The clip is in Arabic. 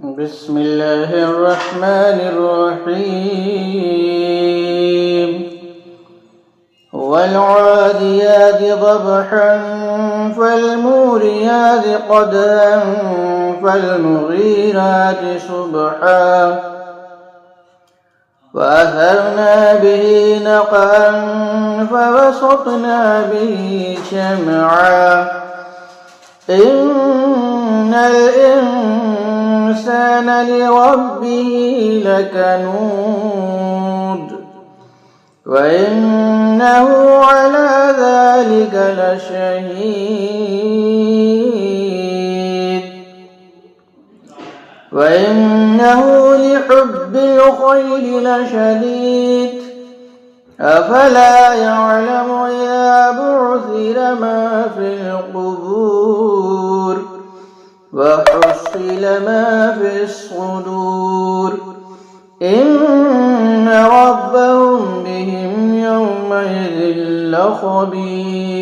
بسم الله الرحمن الرحيم والعاديات ضبحا فالموريات قدحا فالمغيرات صبحا فأثرنا به نقعا فوسطنا به جمعا إن الإنسان لربه لكنود وإنه على ذلك لشهيد وإنه لحب الخير لشديد أفلا يعلم إذا بعثر ما في القبور وحصل ما في الصدور إن ربهم بهم يومئذ لخبير